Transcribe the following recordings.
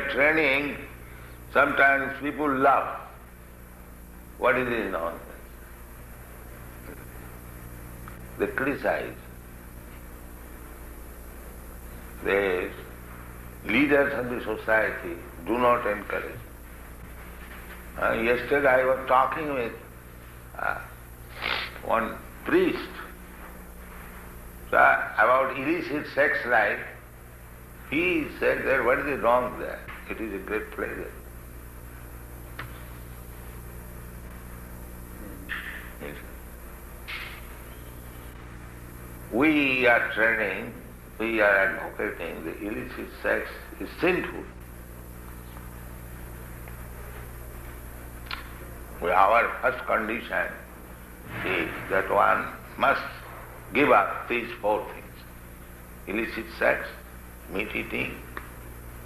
are training, sometimes people laugh. What is this nonsense? They criticize. The leaders of the society do not encourage. Yesterday I was talking with one priest about illicit sex life. He said that what is wrong there? It is a great pleasure. We are training, we are advocating the illicit sex is sinful. Our first condition is that one must give up these four things. Illicit sex, meat eating,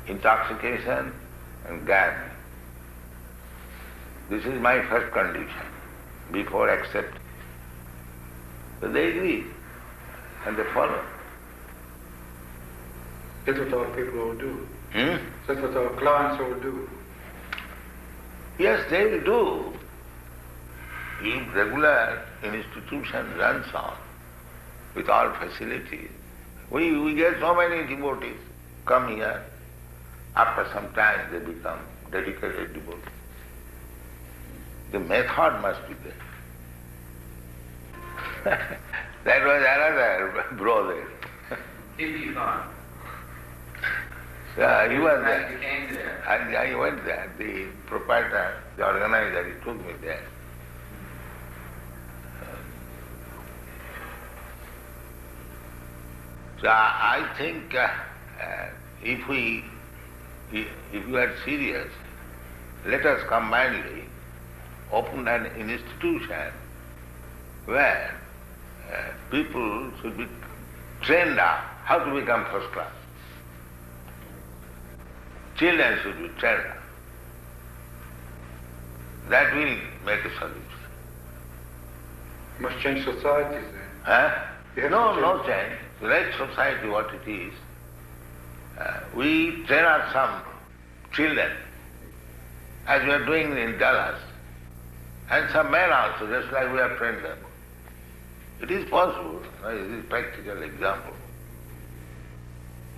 intoxication and gambling. This is my first condition before accepting. So they agree and they follow. That's what our people all do. That's what our clients all do. Yes, they will do. If regular institution runs on with all facilities, we get so many devotees come here. After some time they become dedicated devotees. The method must be there. That was another brother. Hippie farm. Yeah, he was there. You came there. I went there. The proprietor, the organizer, he took me there. So I think if you are serious, let us combinedly open an institution where people should be trained up how to become first class. Children should be trained up. That will make a solution. You must change societies then. Huh? You have No, to no change. Let society what it is. We train up some children, as we are doing in Dallas, and some men also, just like we have trained them. It is possible. It is a practical example.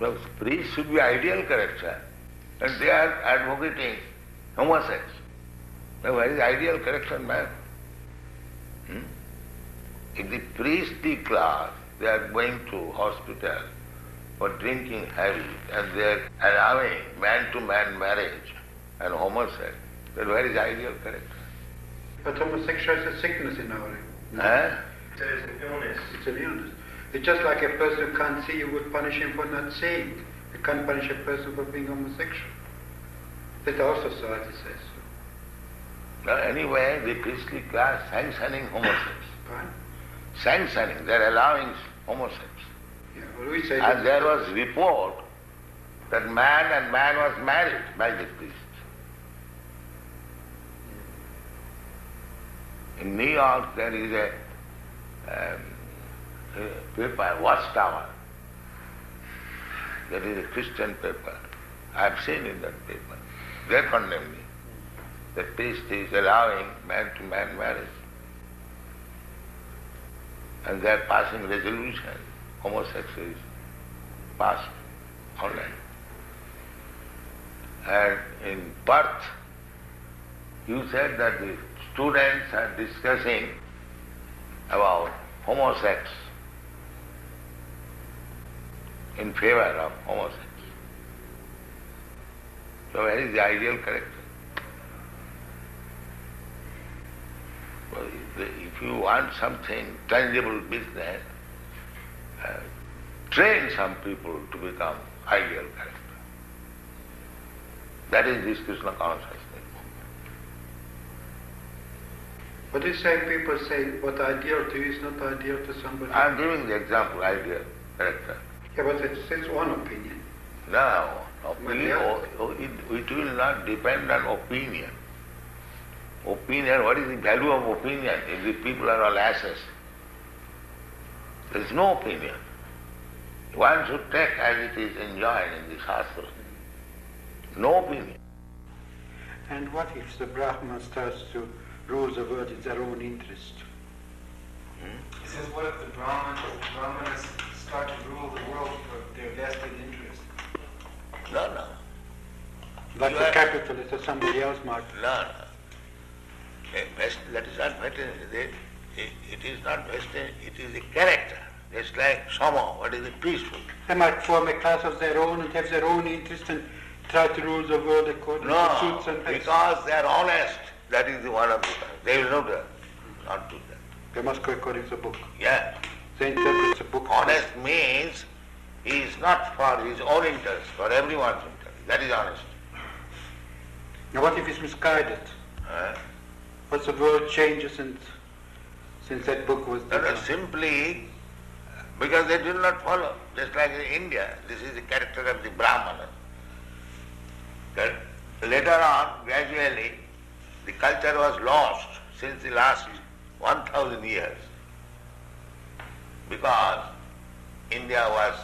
The priests should be ideal character, and they are advocating homosexuality. Where is ideal character man? In the priestly class, they are going to hospital for drinking heavy, and they are allowing man-to-man marriage and homosexuality. Then where is ideal character? But homosexuality is a sickness in our life. Huh? It is an illness. It's an illness. It's just like a person who can't see, you would punish him for not seeing. You can't punish a person for being homosexual. That our society says so. Now, anyway, the priestly class sanctioning homosexuality. Fine. Sanctioning, they are allowing homosexuality. Yeah, well, we say And there was report that man and man was married by the priest. In New York there is a paper, Watchtower. That is a Christian paper. I have seen in that paper. They are condemning. The priest is allowing man-to-man marriage. And they are passing resolution. Homosexual is passed online. And in Perth, you said that the students are discussing about homosex, in favor of homosex. So where is the ideal character? Well, if you want something, tangible business, train some people to become ideal character. That is this Krishna consciousness. But you say people say what ideal to you is not ideal to somebody. I am giving the example, ideal character. Yeah, but it's one opinion. No, opinion, it will not depend on opinion. Opinion, what is the value of opinion if the people are all asses? There is no opinion. One should take as it is enjoined in the Shastra. No opinion. And what if the Brahman starts to rule the world in their own interest? He says, what if the Brahmanas start to rule the world for their vested interest? No. Like You the are- capitalist or somebody else might. No. That is not vested. It is not vested. It is a character. Just like Sama, what is it? Peaceful. They might form a class of their own and have their own interest and try to rule the world according to No, suits and tastes. because they are honest. That is the one of the things. They will not do that. They must go according to the book. Yeah. They interpret the book. Honest means he is not for his own interest, for everyone's interest. That is honest. Now what if it's misguided? What's the world changes since that book was No, done? simply because they do not follow. Just like in India, this is the character of the Brahmana. That later on, gradually, the culture was lost since the last 1,000 years because India was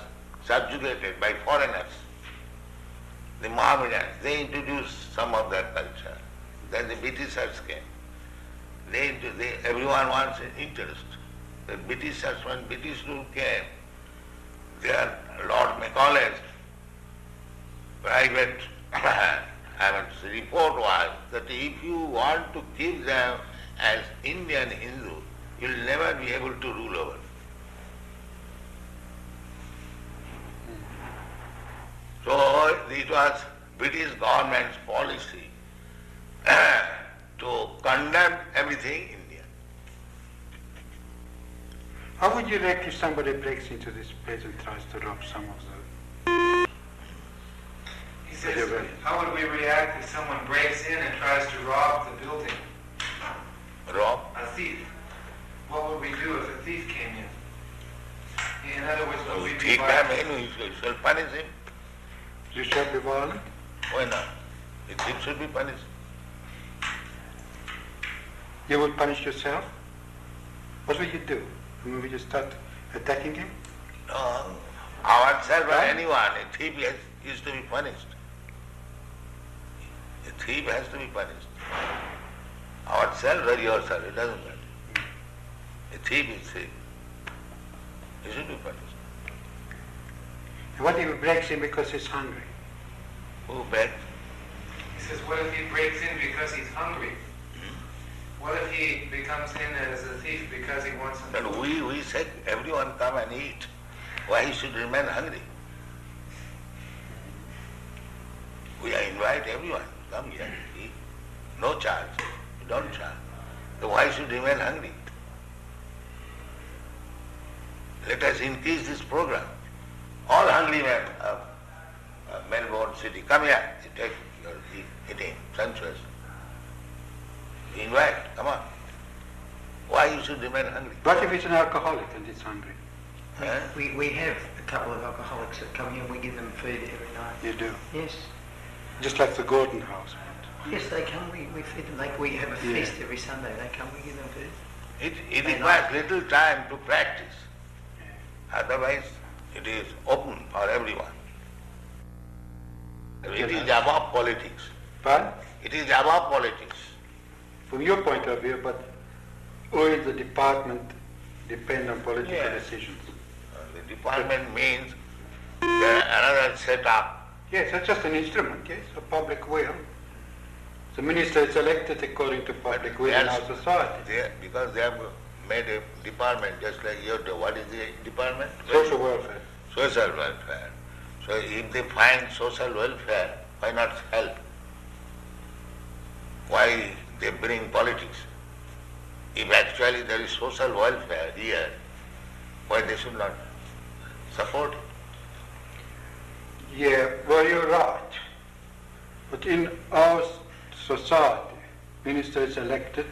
subjugated by foreigners. The Mohammedans, they introduced some of their culture. Then the Britishers came. Everyone wants an interest. The Britishers, when British rule came, their Lord Macaulay's private report was that if you want to keep them as Indian Hindu, you'll never be able to rule over them. So it was British government's policy to condemn everything Indian. How would you react if somebody breaks into this place and tries to rob some of the... He says, how would we react if someone breaks in and tries to rob the building? Rob? A thief. What would we do if a thief came in? In other words, would we be Take him violent? in, we shall punish him. You shall be violent? Why not? The thief should be punished. You would punish yourself? What would you do? Would you start attacking him? No, ourselves or Right? anyone, a thief is to be punished. A thief has to be punished. Ourselves or yourself, it doesn't matter. A thief is thief. He should be punished. And what if he breaks in because he's hungry? Who begged? He says, what if he breaks in because he's hungry? What if he becomes in as a thief because he wants something? But we said everyone come and eat. Why he should remain hungry? We invite everyone, come here, eat. No charge. We don't charge. So why should remain hungry? Let us increase this program. All hungry men of Melbourne city, come here, you take your eating, sumptuous. We invite, come on. Why you should remain hungry? What if he's an alcoholic and he's hungry? Huh? We have a couple of alcoholics that come here and we give them food every night. You do. Yes. Just like the Gordon House. Yes, they come, we feed them. Like we have a Yeah. feast every Sunday. They come, we give them food. It requires little time to practice. Otherwise, it is open for everyone. It is above politics. But It is above politics. from your point of view, but will the department depend on political Yes. decisions? The department means there another setup. Yes, that's just an instrument, yes, of public will. The minister is elected according to public will in our Yes. society. Because they have made a department just like your, what is the department? Social welfare. Social welfare. So if they find social welfare, why not help? Why they bring politics? If actually there is social welfare here, why they should not support it? Yeah, well, you're right. But in our society, minister is elected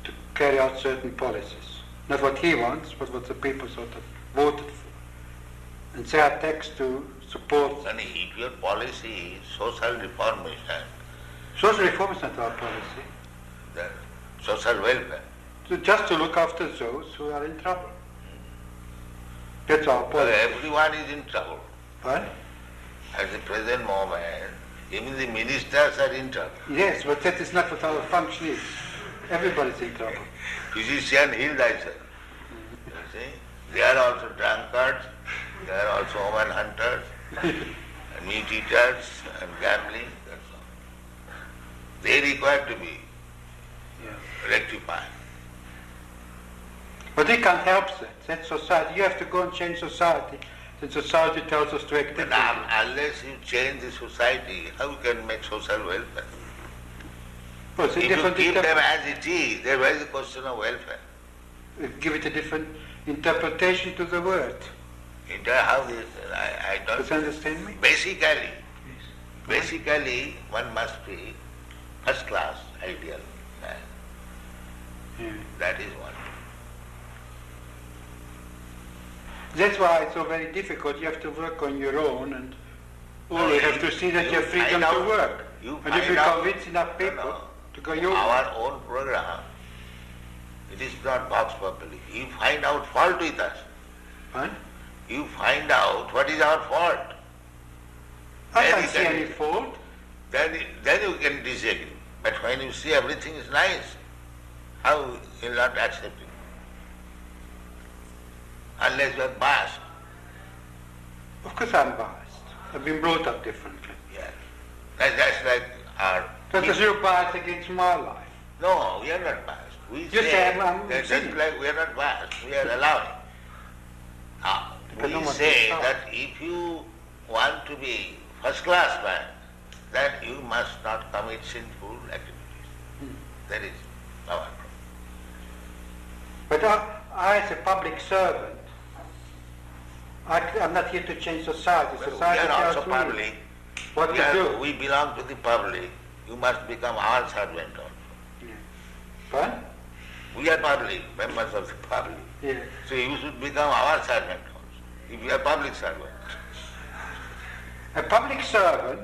to carry out certain policies. Not what he wants, but what the people sort of voted for. And they are taxed to support. And if your policy is social reformation, Social reform is not our policy. the social welfare, So just to look after those who are in trouble. That's our well, policy. everyone is in trouble. Right? At the present moment, Even the ministers are in trouble. Yes, but that is not what our function is. Everybody's in trouble. Physician, heal thyself. You see? They are also drunkards, they are also woman hunters, and meat eaters, and gambling, that's all. They require to be rectified. But we can't help that. That's society. You have to go and change society. Then society tells us to act But differently. unless you change the society, how you can make social welfare? Well, it's a If you different keep them interpre- as it is, there is a question of welfare. give it a different interpretation to the word. How this, I don't... Does you understand me? Basically, one must be first class, ideal man. Yeah. That is one. That's why it's so very difficult. You have to work on your own and always have to see that you have freedom to work. And if you convince enough people to go your way. Our own program, it is not box properly. You find out fault with us. Huh? You find out what is our fault. I Then can't you see can- any fault. Then you can disagree. But when you see everything is nice, how you will not accept it? Unless you are biased. Of course I'm biased. I've been brought up differently. Yeah. That's like our... That is your bias against my life. No, we are not biased. We You say I'm that saying. just like we are not biased, we are allowing. Depends on We what say you thought. that if you want to be first class man, then you must not commit sinful activities. That is our problem. But I as a public servant, I'm not here to change society. Well, Society we are also tells me public. what to do. We belong to the public. You must become our servant also. What? We are public, members of the public. Yeah. So you should become our servant also, if you are public servant. A public servant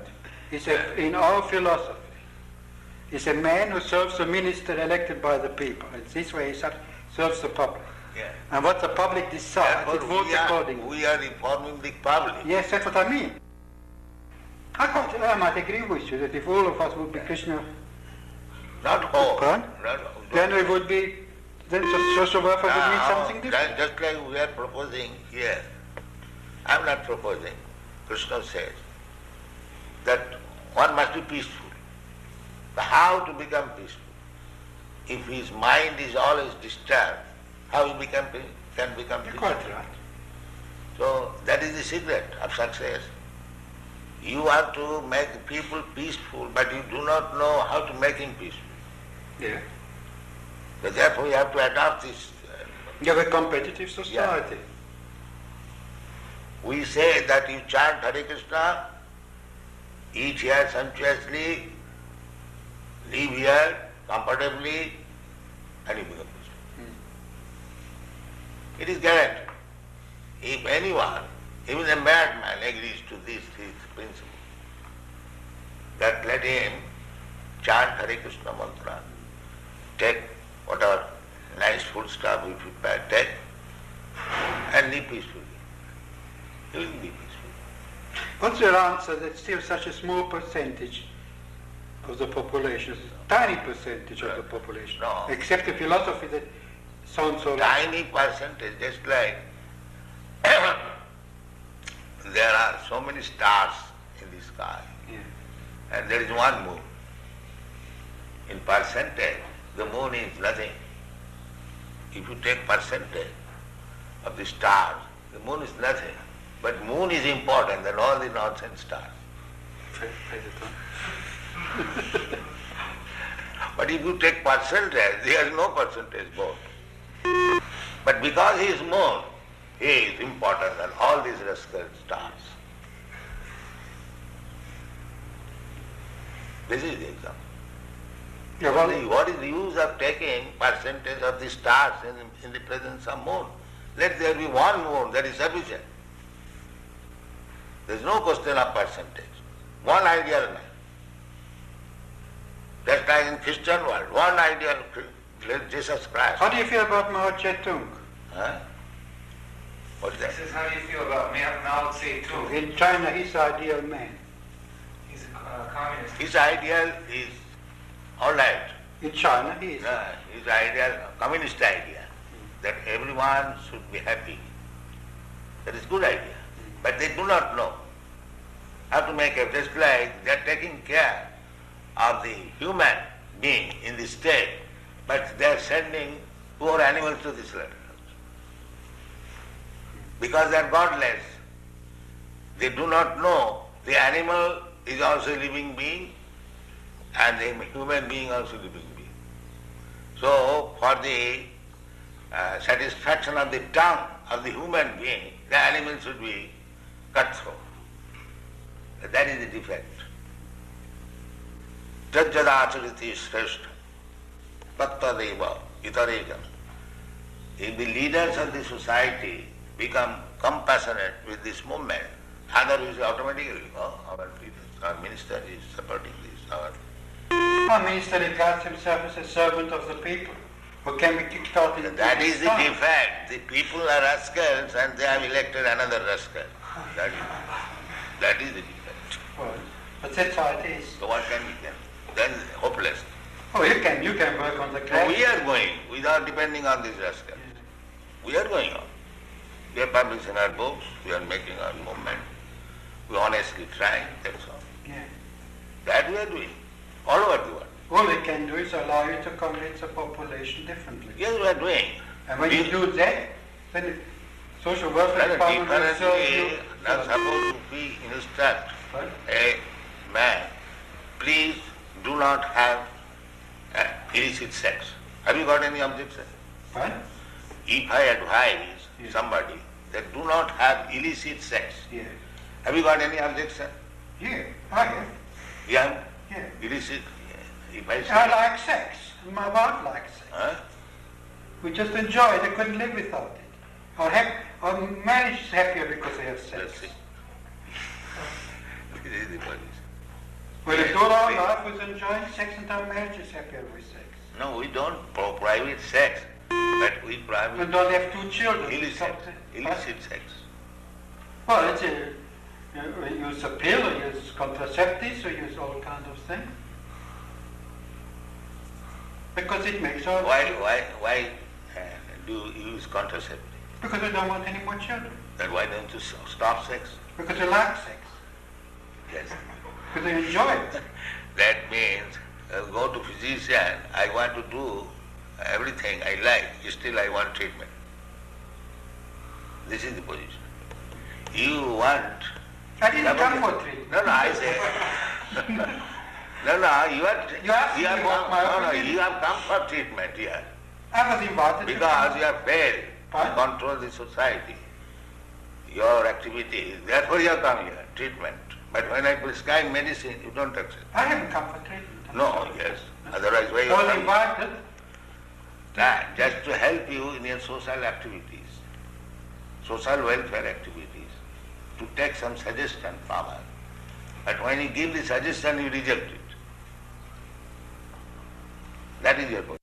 is in our philosophy, is a man who serves a minister elected by the people. And this way he serves the public. Yeah. And what the public decides, it votes accordingly. We are informing the public. Yes, that's what I mean. I might agree with you that if all of us would be Krishna, Not all. Pardon? then we would be, then social welfare would mean something different. Just like we are proposing here. I am not proposing. Krishna says that one must be peaceful. But how to become peaceful? If his mind is always disturbed, how he can become You're peaceful? quite right. So that is the secret of success. You want to make people peaceful, but you do not know how to make him peaceful. Yeah. So therefore you have to adopt this. You have a competitive society. We say that you chant Hare Krishna, eat here sumptuously, live here comfortably, and you become peaceful. It is guaranteed. If anyone, even a madman, agrees to this principle, that let him chant Hare Krishna mantra, take whatever nice food stuff we prepare, take, and live peacefully. He will be peaceful. What's your answer that still such a small percentage of the population, tiny percentage of the population, No. accept a philosophy that sounds so Tiny percentage, just like there are so many stars in the sky, Yeah. and there is one moon. In percentage, the moon is nothing. If you take percentage of the stars, the moon is nothing. But moon is important than all the nonsense stars. But if you take percentage, there is no percentage vote. But because he is moon, he is important than all these rascal stars. This is the example. Yeah, well, What is the use of taking percentage of the stars in the presence of moon? Let there be one moon, that is sufficient. There is no question of percentage. One ideal man. Just like in Christian world, one ideal Jesus Christ. how do you feel about Mao Zedong? Huh? What is that? He says, how do you feel about Mao Zedong? In China, he's the ideal man. He's communist. His ideal is all right. In China, he is. His ideal, communist idea, that everyone should be happy. That is good idea. But they do not know how to make it. Just like they are taking care of the human being in the state, but they are sending poor animals to the slaughterhouse. Because they are godless. They do not know the animal is also a living being and the human being also a living being. So for the satisfaction of the tongue of the human being, the animal should be cut through. That is the defect. Tajjadachariti shrestha tattadeva itarekam. If the leaders of the society become compassionate with this movement, otherwise automatically, our minister is supporting this. Our minister regards himself as a servant of the people who can be kicked out in That is the defect. The people are rascals and they have elected another rascal. That is the defect. Well, but that's how it is. So what can we do? Then hopeless. Oh, you can work on the So ground. we are going without depending on these rascals. We are going on. We are publishing our books, we are making our movement. We honestly try, that's all. Yeah. That we are doing, all over the world. All they can do is allow you to convince the population differently. Yes, we are doing. And when you do that, then the social welfare department will serve you. Differently, not supposed to be instruct What? a man, please do not have illicit sex. Have you got any objection? What? If I advise Yes. somebody that do not have illicit sex, Yeah. have you got any objection? Yeah, I have. Yeah? Yeah. Illicit? If I say, I like sex. My wife likes sex. huh? We just enjoy it. I couldn't live without it. Our marriage is happier because they have sex. Let's see. This is the position. Well, if all our life was enjoying sex and our marriage is happier with sex. No, we don't private sex, but we We private don't have 2 children. illicit sex. Well, it's you use a pill, or use contraceptives, or use all kinds of things. Because it makes our... Why do you use contraceptive? Because we don't want any more children. Then why don't you stop sex? Because we like sex. Yes. Because we enjoy it. That means go to physician, I want to do everything I like, still I want treatment. This is the position. You want... I didn't come for treatment. No, I say... No, you have come for treatment here. I was invited Because to you have failed to Fine. control the society, your activities, therefore you have come here, treatment. But when I prescribe medicine, you don't accept. I haven't come for treatment. I'm No, sorry. yes. Otherwise, why you I was come? invited. Just to help you in your social activities, social welfare activities, to take some suggestion from us. But when you give the suggestion, you reject it. That is your point.